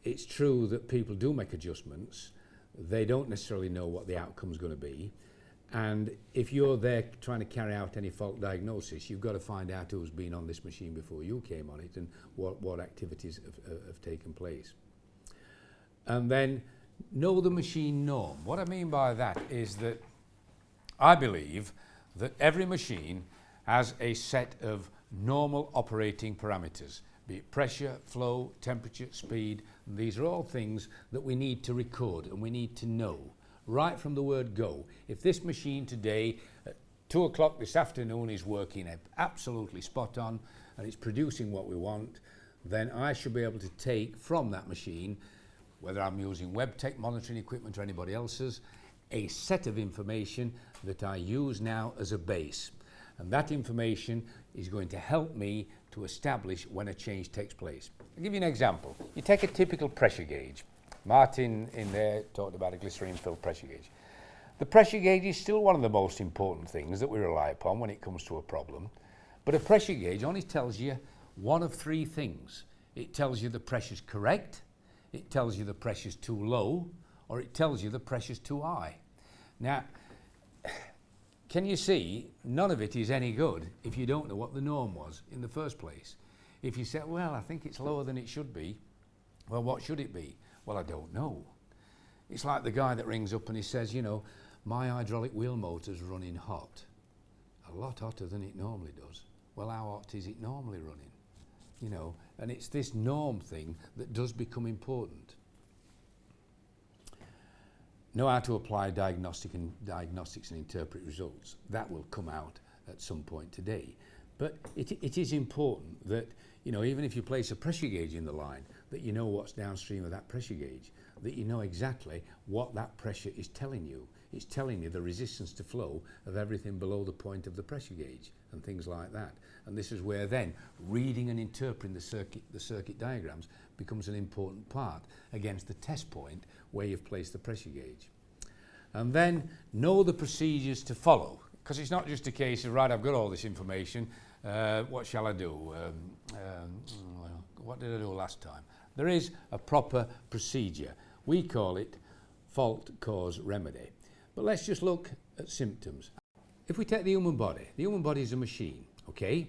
It's true that people do make adjustments. They don't necessarily know what the outcome's going to be. And if you're there trying to carry out any fault diagnosis, you've got to find out who's been on this machine before you came on it and what activities have taken place. And then know the machine norm. What I mean by that is that I believe that every machine has a set of normal operating parameters, be it pressure, flow, temperature, speed. And these are all things that we need to record and we need to know right from the word go. If this machine today at 2 o'clock this afternoon is working absolutely spot on and it's producing what we want, then I should be able to take from that machine, whether I'm using WebTech monitoring equipment or anybody else's, a set of information that I use now as a base. And that information is going to help me to establish when a change takes place. I'll give you an example. You take a typical pressure gauge. Martin in there talked about a glycerine-filled pressure gauge. The pressure gauge is still one of the most important things that we rely upon when it comes to a problem. But a pressure gauge only tells you one of 3 things. It tells you the pressure's correct, it tells you the pressure's too low, or it tells you the pressure's too high. Now, can you see, none of it is any good if you don't know what the norm was in the first place. If you say, well, I think it's lower than it should be, well, what should it be? Well, I don't know. It's like the guy that rings up and he says, you know, my hydraulic wheel motor's running hot. A lot hotter than it normally does. Well, how hot is it normally running? You know, and it's this norm thing that does become important. Know how to apply diagnostics and interpret results. That will come out at some point today. But it is important that, you know, even if you place a pressure gauge in the line, that you know what's downstream of that pressure gauge, that you know exactly what that pressure is telling you. It's telling you the resistance to flow of everything below the point of the pressure gauge and things like that. And this is where then reading and interpreting the circuit diagrams becomes an important part against the test point where you've placed the pressure gauge. And then know the procedures to follow, because it's not just a case of, right, I've got all this information What shall I do? What did I do last time? There is a proper procedure. We call it fault cause remedy. But let's just look at symptoms. If we take the human body is a machine, okay?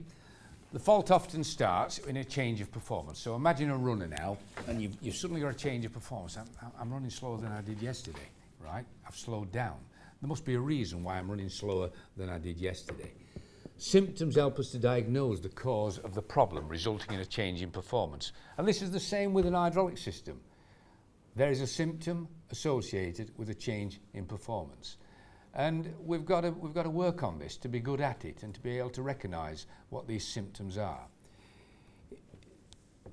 The fault often starts in a change of performance. So imagine a runner now, and you've suddenly got a change of performance. I'm running slower than I did yesterday, right? I've slowed down. There must be a reason why I'm running slower than I did yesterday. Symptoms help us to diagnose the cause of the problem, resulting in a change in performance. And this is the same with an hydraulic system. There is a symptom associated with a change in performance. And we've got to work on this to be good at it and to be able to recognise what these symptoms are.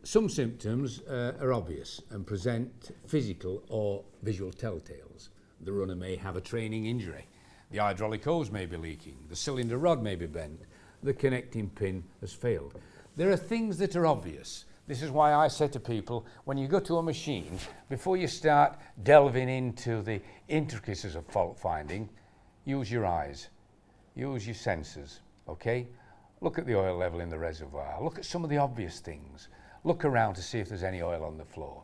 Some symptoms are obvious and present physical or visual telltales. The runner may have a training injury. The hydraulic hose may be leaking. The cylinder rod may be bent. The connecting pin has failed. There are things that are obvious. This is why I say to people, when you go to a machine, before you start delving into the intricacies of fault finding, use your eyes, use your senses, okay? Look at the oil level in the reservoir. Look at some of the obvious things. Look around to see if there's any oil on the floor.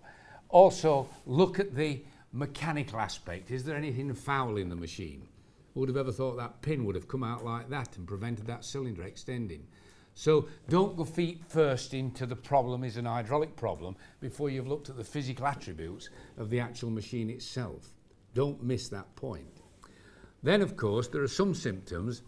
Also, look at the mechanical aspect. Is there anything foul in the machine? Who would have ever thought that pin would have come out like that and prevented that cylinder extending? So don't go feet first into the problem is an hydraulic problem before you've looked at the physical attributes of the actual machine itself. Don't miss that point. Then, of course, there are some symptoms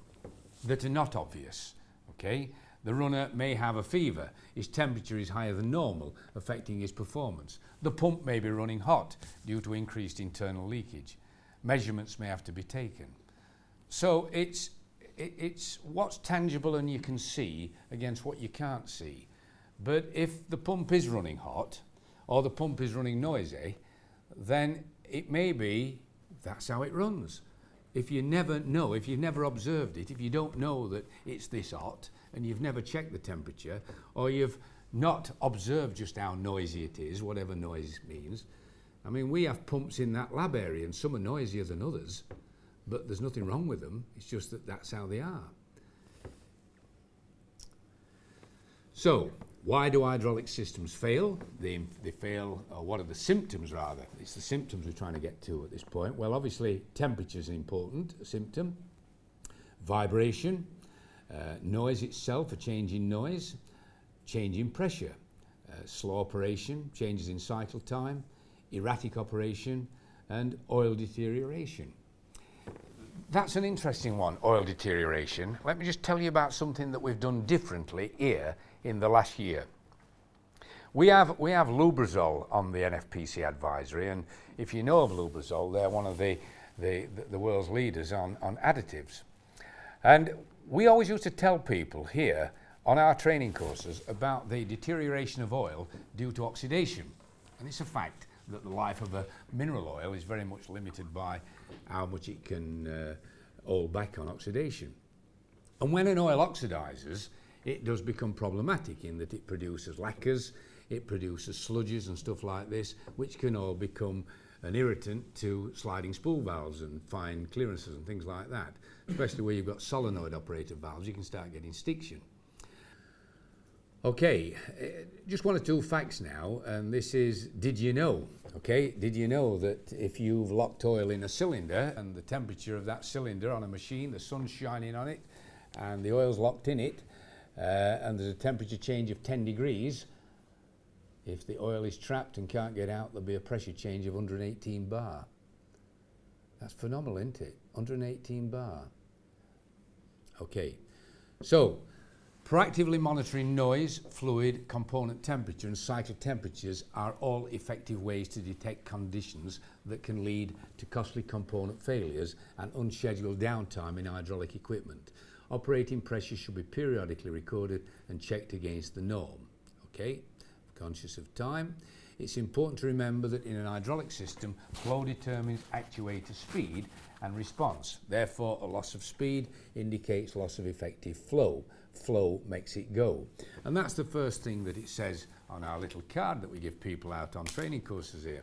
that are not obvious, okay? The runner may have a fever. His temperature is higher than normal, affecting his performance. The pump may be running hot due to increased internal leakage. Measurements may have to be taken. So it's what's tangible and you can see against what you can't see. But if the pump is running hot or the pump is running noisy, then it may be that's how it runs. If you never know, if you've never observed it, if you don't know that it's this hot and you've never checked the temperature, or you've not observed just how noisy it is, whatever noise means. I mean, we have pumps in that lab area and some are noisier than others, but there's nothing wrong with them. It's just that that's how they are. So, why do hydraulic systems fail? They fail, or what are the symptoms rather? It's the symptoms we're trying to get to at this point. Well, obviously, temperature is an important symptom. Vibration, noise itself, a change in noise, change in pressure, slow operation, changes in cycle time, erratic operation, and oil deterioration. That's an interesting one, oil deterioration. Let me just tell you about something that we've done differently here in the last year. We have Lubrizol on the NFPC advisory, and if you know of Lubrizol, they're one of the world's leaders on additives. And we always used to tell people here on our training courses about the deterioration of oil due to oxidation. And it's a fact that the life of a mineral oil is very much limited by how much it can hold back on oxidation. And when an oil oxidizes, it does become problematic in that it produces lacquers, it produces sludges and stuff like this, which can all become an irritant to sliding spool valves and fine clearances and things like that. Especially where you've got solenoid operated valves, you can start getting stiction. Okay, just one or two facts now, and this is, did you know? Okay, did you know that if you've locked oil in a cylinder and the temperature of that cylinder on a machine, the sun's shining on it and the oil's locked in it, and there's a temperature change of 10 degrees, if the oil is trapped and can't get out, there'll be a pressure change of 118 bar. That's phenomenal, isn't it? 118 bar. Okay, so proactively monitoring noise, fluid, component temperature and cycle temperatures are all effective ways to detect conditions that can lead to costly component failures and unscheduled downtime in hydraulic equipment. Operating pressure should be periodically recorded and checked against the norm. Okay, conscious of time. It's important to remember that in an hydraulic system, flow determines actuator speed and response. Therefore, a loss of speed indicates loss of effective flow. Flow makes it go. And that's the first thing that it says on our little card that we give people out on training courses here.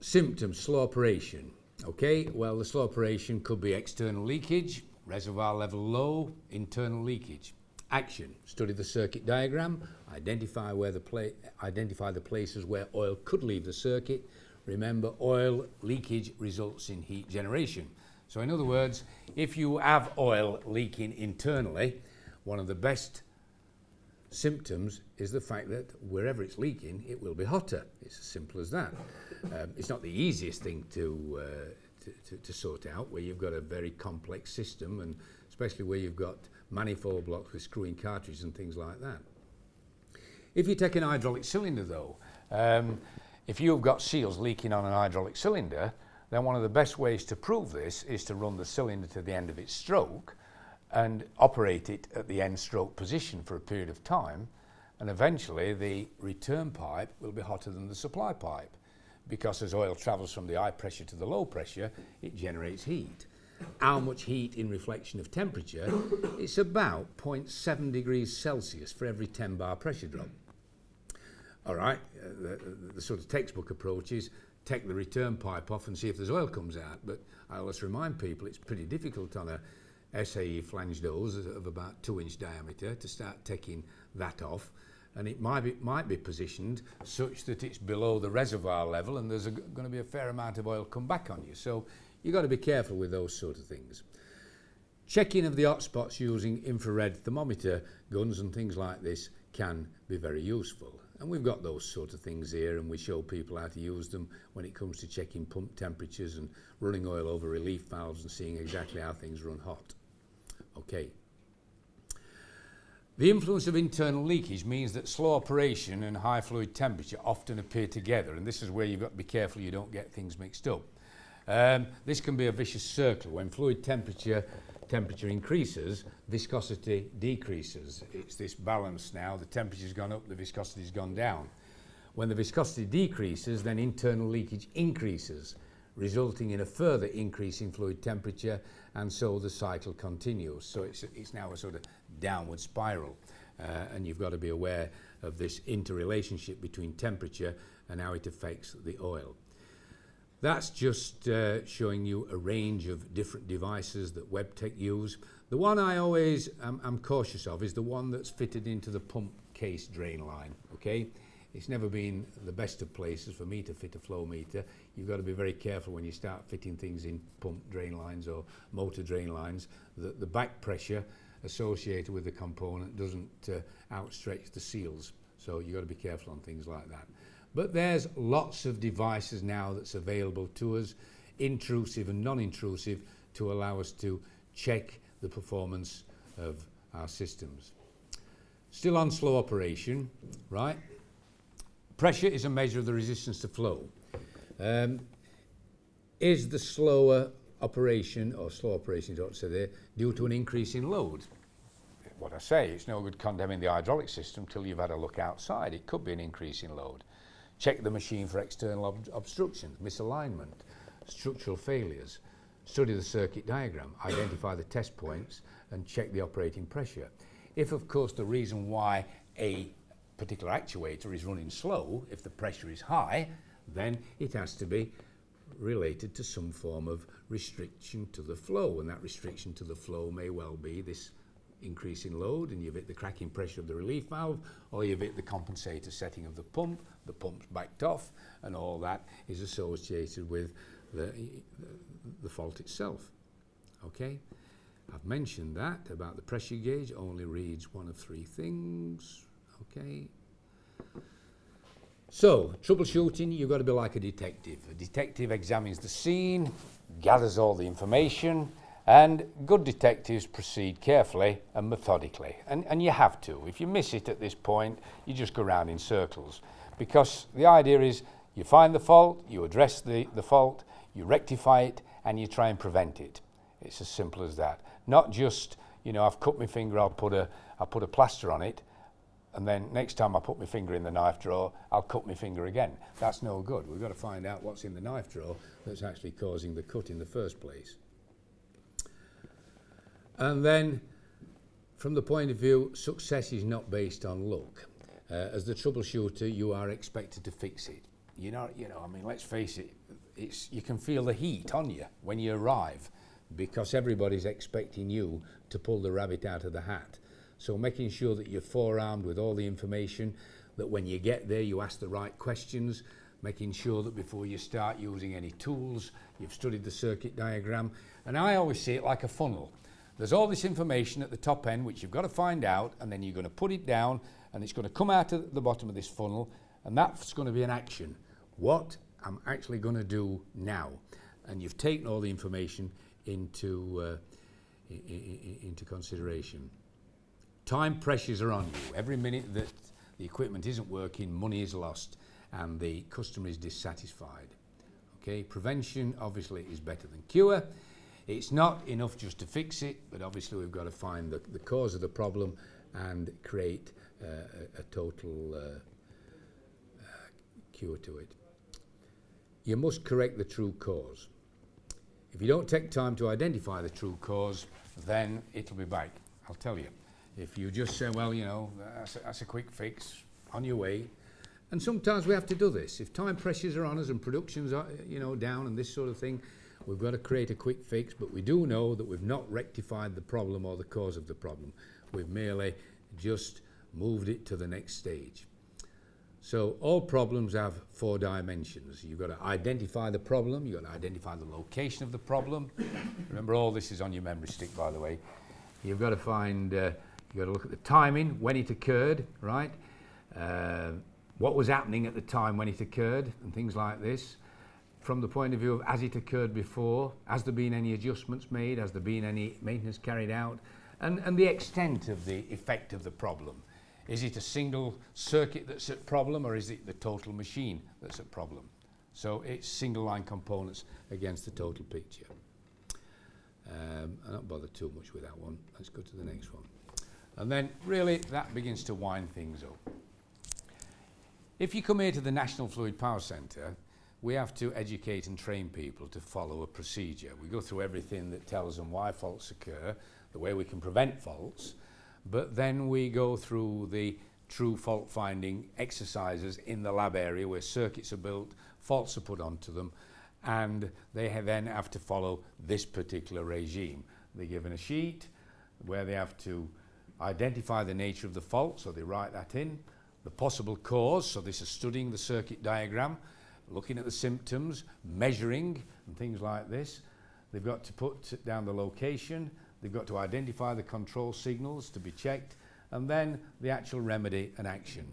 Symptoms, slow operation. Okay, well, the slow operation could be external leakage, reservoir level low, internal leakage. Action, study the circuit diagram, identify the places where oil could leave the circuit. Remember, oil leakage results in heat generation. So in other words, if you have oil leaking internally, one of the best symptoms is the fact that wherever it's leaking, it will be hotter. It's as simple as that. It's not the easiest thing to sort out, where you've got a very complex system, and especially where you've got manifold blocks with screw-in cartridges and things like that. If you take an hydraulic cylinder though, if you've got seals leaking on an hydraulic cylinder, then one of the best ways to prove this is to run the cylinder to the end of its stroke and operate it at the end stroke position for a period of time, and eventually the return pipe will be hotter than the supply pipe, because as oil travels from the high pressure to the low pressure, it generates heat. How much heat in reflection of temperature? It's about 0.7 degrees Celsius for every 10 bar pressure drop. All right, the sort of textbook approach is take the return pipe off and see if there's oil comes out, but I always remind people it's pretty difficult on a SAE flanged hose of about 2-inch diameter to start taking that off, and it might be positioned such that it's below the reservoir level and there's going to be a fair amount of oil come back on you. So you've got to be careful with those sort of things. Checking of the hot spots using infrared thermometer guns and things like this can be very useful. And we've got those sort of things here, and we show people how to use them when it comes to checking pump temperatures and running oil over relief valves and seeing exactly how things run hot. Okay. The influence of internal leakage means that slow operation and high fluid temperature often appear together, and this is where you've got to be careful you don't get things mixed up. This can be a vicious circle. When fluid temperature increases, viscosity decreases. It's this balance now. The temperature's gone up, the viscosity's gone down. When the viscosity decreases, then internal leakage increases, resulting in a further increase in fluid temperature, and so the cycle continues. So it's now a sort of downward spiral, and you've got to be aware of this interrelationship between temperature and how it affects the oil. That's just showing you a range of different devices that WebTech use. The one I always am cautious of is the one that's fitted into the pump case drain line. Okay, it's never been the best of places for me to fit a flow meter. You've got to be very careful when you start fitting things in pump drain lines or motor drain lines that the back pressure associated with the component doesn't outstretch the seals. So you've got to be careful on things like that. But there's lots of devices now that's available to us, intrusive and non-intrusive, to allow us to check the performance of our systems. Still on slow operation, right? Pressure is a measure of the resistance to flow. Is the slower operation, or slow operation, don't say there, due to an increase in load? What I say, it's no good condemning the hydraulic system till you've had a look outside. It could be an increase in load. Check the machine for external obstructions, misalignment, structural failures. Study the circuit diagram, identify the test points, and check the operating pressure. If, of course, the reason why a particular actuator is running slow, if the pressure is high, then it has to be related to some form of restriction to the flow, and that restriction to the flow may well be this increase in load, and you've hit the cracking pressure of the relief valve, or you've hit the compensator setting of the pump's backed off, and all that is associated with the fault itself. Okay, I've mentioned that about the pressure gauge only reads one of 3 things. Okay, so troubleshooting, you've got to be like a detective. A detective examines the scene, gathers all the information, and good detectives proceed carefully and methodically, and you have to. If you miss it at this point, you just go round in circles, because the idea is you find the fault, you address the fault, you rectify it, and you try and prevent it. It's as simple as that. Not just, you know, I've cut my finger, I'll put a plaster on it, and then next time I put my finger in the knife drawer, I'll cut my finger again. That's no good. We've got to find out what's in the knife drawer that's actually causing the cut in the first place. And then, from the point of view, success is not based on luck. As the troubleshooter, you are expected to fix it. I mean, let's face it, you can feel the heat on you when you arrive. because everybody's expecting you to pull the rabbit out of the hat. So making sure that you're forearmed with all the information, that when you get there you ask the right questions, making sure that before you start using any tools, you've studied the circuit diagram. And I always see it like a funnel. There's all this information at the top end which you've got to find out, and then you're going to put it down and it's going to come out at the bottom of this funnel, and that's going to be an action. What I'm actually going to do now. And you've taken all the information into consideration. Time pressures are on you. Every minute that the equipment isn't working, money is lost and the customer is dissatisfied. Okay, prevention obviously is better than cure. It's not enough just to fix it, but obviously we've got to find the cause of the problem and create a total cure to it. You must correct the true cause. If you don't take time to identify the true cause, then it'll be back, I'll tell you. If you just say, well, you know, that's a quick fix, on your way. And sometimes we have to do this. If time pressures are on us and production's down and this sort of thing, we've got to create a quick fix, but we do know that we've not rectified the problem or the cause of the problem. We've merely just moved it to the next stage. So all problems have 4 dimensions. You've got to identify the problem, you've got to identify the location of the problem. Remember, all this is on your memory stick, by the way. You've got to find, you've got to look at the timing, when it occurred, right? What was happening at the time when it occurred, and things like this. From the point of view of, has it occurred before? Has there been any adjustments made? Has there been any maintenance carried out? And the extent of the effect of the problem. Is it a single circuit that's at problem, or is it the total machine that's at problem? So it's single line components against the total picture. I don't bother too much with that one. Let's go to the next one. And then really that begins to wind things up. If you come here to the National Fluid Power Centre, we have to educate and train people to follow a procedure. We go through everything that tells them why faults occur, the way we can prevent faults, but then we go through the true fault finding exercises in the lab area where circuits are built, faults are put onto them, and they then have to follow this particular regime. They're given a sheet where they have to identify the nature of the fault, so they write that in, the possible cause, so this is studying the circuit diagram, looking at the symptoms, measuring and things like this. They've got to put down the location, they've got to identify the control signals to be checked, and then the actual remedy and action.